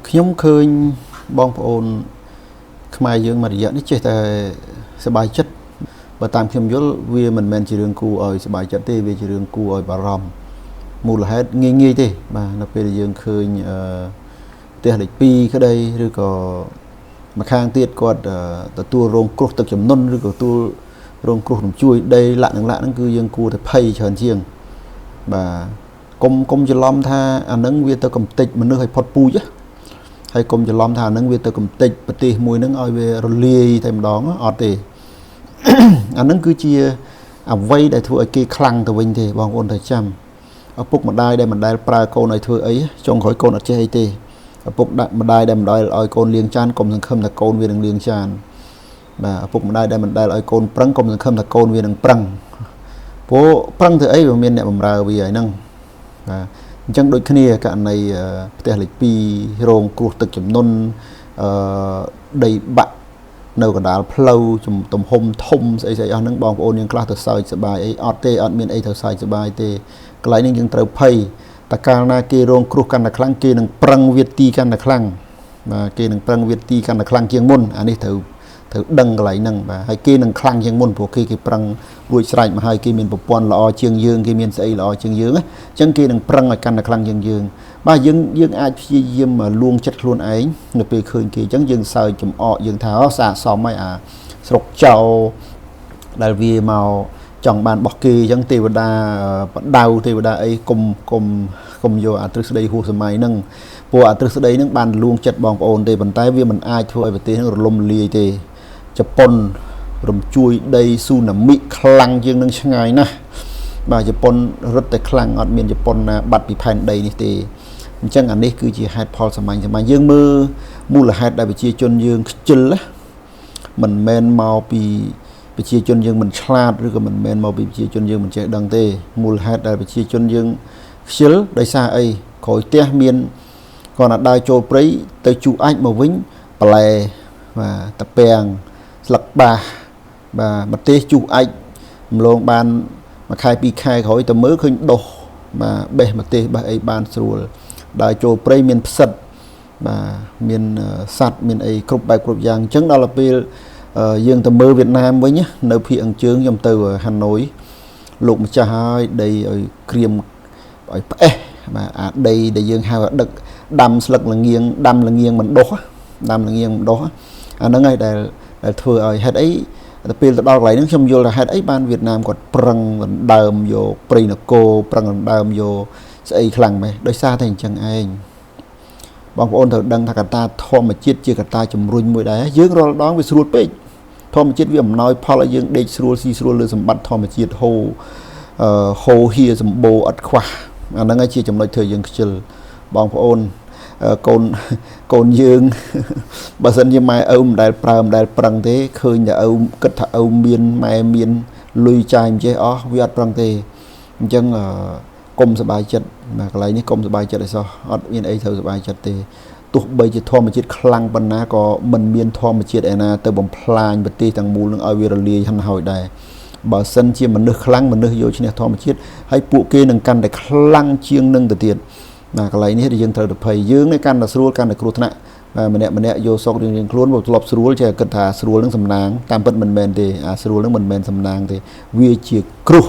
ខ្ញុំឃើញបងប្អូនខ្មែរយើងមករយៈនេះចេះតែសប្បាយចិត្តបើតាមខ្ញុំយល់វាមិនមែនជារឿងគួរឲ្យសប្បាយចិត្តទេវាជារឿងគួរឲ្យបារម្ភមូលហេតុងាយទេបាទនៅពេលដែលយើងឃើញផ្ទះលេខ2ក្តីឬក៏ម្ខាងទៀតគាត់ទទួលរងគ្រោះទឹកជំនន់ឬក៏ទទួលរងគ្រោះរំជួយដីលាក់ហ្នឹងគឺយើងគួរតែភ័យច្រើនជាងបាទកុំច្រឡំថាអានឹងវាទៅកំទេចមនុស្សឲ្យផុតពូជហើយកុំច្រឡំថាអានឹងវាទៅកំទេចប្រទេសមួយហ្នឹងឲ្យវារលាយតែម្ដងអត់ទេ អានឹងគឺជាអ្វីដែលធ្វើឲ្យគេខ្លាំងទៅវិញទេបងប្អូនត្រូវចាំឪពុកម្ដាយដែលមិនដែលប្រើកូនឲ្យធ្វើអីចុងក្រោយកូនអត់ចេះអីទេឪពុកម្ដាយដែលមិនដែលឲ្យកូនលាងចានកុំសង្ឃឹមថាកូនវានឹងលាងចានបាទឪពុកម្ដាយដែលមិនដែលឲ្យកូនប្រឹងកុំសង្ឃឹមថាកូនវានឹងប្រឹងព្រោះប្រឹងធ្វើអីវាមានអ្នកបម្រើវាហើយហ្នឹងបាទអញ្ចឹងដូចគ្នាករណីផ្ទះលេខ2រងគ្រោះទឹកជំនន់ដីបាក់នៅកណ្ដាលផ្លូវទំហំធំស្អីអស់ហ្នឹងបងប្អូនយើងខ្លះទៅសើចសប្បាយអីអត់ទេអត់មានអីទៅសើចសប្បាយទេកន្លែងនេះយើងត្រូវភ័យតែកាលណាគេរងគ្រោះកាន់តែខ្លាំងគេនឹងប្រឹងវាទីកាន់តែខ្លាំងបាទគេនឹងប្រឹងវាទីកាន់តែខ្លាំងជាងមុនអានេះត្រូវដឹងកន្លែងហ្នឹងបាទហើយគេនឹងខ្លាំងជាងមុនព្រោះគេប្រឹងរួចស្រេចមកហើយគេមានប្រព័ន្ធល្អជាងយើងគេមានស្អីល្អជាងយើងអញ្ចឹងគេនឹងប្រឹងឲ្យកាន់តែខ្លាំងជាងយើងបាទយើងអាចព្យាយាមលួងចិត្តខ្លួនឯងនៅពេលឃើញគេអញ្ចឹងយើងសើចចំអកយើងថាសាកសមហើយអាស្រុកចៅដែលវាមកចង់បានរបស់គេអញ្ចឹងទេវតាបដៅទេវតាអីគុំយកអាទ្រឹស្ដីហួសសម័យហ្នឹងព្រោះអាទ្រឹស្ដីហ្នឹងបានលួងចិត្តបងប្អូនទេប៉ុន្តែវាមិនអាចធ្វើឲ្យប្រទេសហ្នឹងរលំលាយទេជប៉ុនរំជួយដីស៊ូណាមិខ្លាំងជាងនឹងឆ្ងាយណាស់បាទជប៉ុនរត់តែខ្លាំងអត់មានជប៉ុនណាបាត់ពីផែនដីនេះទេអញ្ចឹងអានេះគឺជាហេតុផលសាមញ្ញយើងមើលមូលហេតុដែលប្រជាជនយើងខ្ជិលមិនមែនមកពីប្រជាជនយើងមិនឆ្លាតឬក៏មិនមែនមកពីប្រជាជនយើងមិនចេះដឹងទេមូលហេតុដែលប្រជាជនយើងខ្ជិលដោយសារអីក្រោយផ្ទះមានគាត់ដើរចូលព្រៃទៅជូអាចមកវិញបន្លែបាទតាពាំងស្លឹកបាសបាទម្ទេសជូសអាចម្លងបានមួយខែពីរខែក្រោយទៅមើលឃើញដុះបាទបេះម្ទេសបេះអីបានស្រួលដើរចូលព្រៃមានផ្សិតបាទមានសัตว์មានអីគ្រប់បែបគ្រប់យ៉ាងអញ្ចឹងដល់ពេលយើងទៅមើលវៀតណាមវិញនៅភូមិអង្ជើងខ្ញុំទៅហាណូយលោកម្ចាស់ហើយដីឲ្យក្រៀមឲ្យផ្អេសបាទអាដីដែលយើងហៅដឹកដាំស្លឹកល្ងៀងដាំល្ងៀងមិនដុះដាំល្ងៀងមិនដុះអាហ្នឹងហើយដែលធ្វើឲ្យហេតុអីទៅពេលទៅដល់កន្លែងហ្នឹងខ្ញុំយល់ថាហេតុអីបានវៀតណាមគាត់ប្រឹងដណ្ដើមយកព្រៃនគរប្រឹងដណ្ដើមយកស្អីខ្លាំងម៉េះដោយសារតែអញ្ចឹងឯងបងប្អូនត្រូវដឹងថាកត្តាធម្មជាតិជាកត្តាជំរុញមួយដែរយើងរាល់ដងវាស្រួលពេកធម្មជាតិវាអំណោយផលឲ្យយើងដេកស្រួលស៊ីស្រួលលើសម្បត្តិធម្មជាតិហូរហៀសម្បូរអត់ខ្វះអាហ្នឹងឯងជាចំណុចធ្វើយើងខ្ជិលបងប្អូនកូនយើងបើសិនជាម៉ែឪមិនដែលប្រើមិនដែលប្រឹងទេឃើញតែឪគិតថាឪមានម៉ែមានលុយចាយមិនចេះអស់វាអត់ប្រឹងទេអញ្ចឹងកុំសប្បាយចិត្តណាកន្លែងនេះកុំសប្បាយចិត្តអីសោះអត់មានអីត្រូវសប្បាយចិត្តទេទោះបីជាធម្មជាតិខ្លាំងប៉ុណ្ណាក៏មិនមានធម្មជាតិឯណាទៅបំផ្លាញប្រទេសទាំងមូលនឹងឲ្យវារលាយហិនហោចដែរបើសិនជាមនុស្សខ្លាំងមនុស្សយកឈ្នះធម្មជាតិហើយពួកគេនឹងកាន់តែខ្លាំងជាងនឹងទៅទៀតណាកន្លែងនេះយើងត្រូវទៅភ័យយើងនេះកាន់តែស្រួលកាន់តែគ្រោះថ្នាក់ម្នាក់យកសោករៀងខ្លួនមកធ្លាប់ស្រួលចេះគិតថាស្រួលនឹងសំណាងតាមពិតមិនមែនទេអាស្រួលនឹងមិនមែនសំណាងទេវាជាគ្រោះ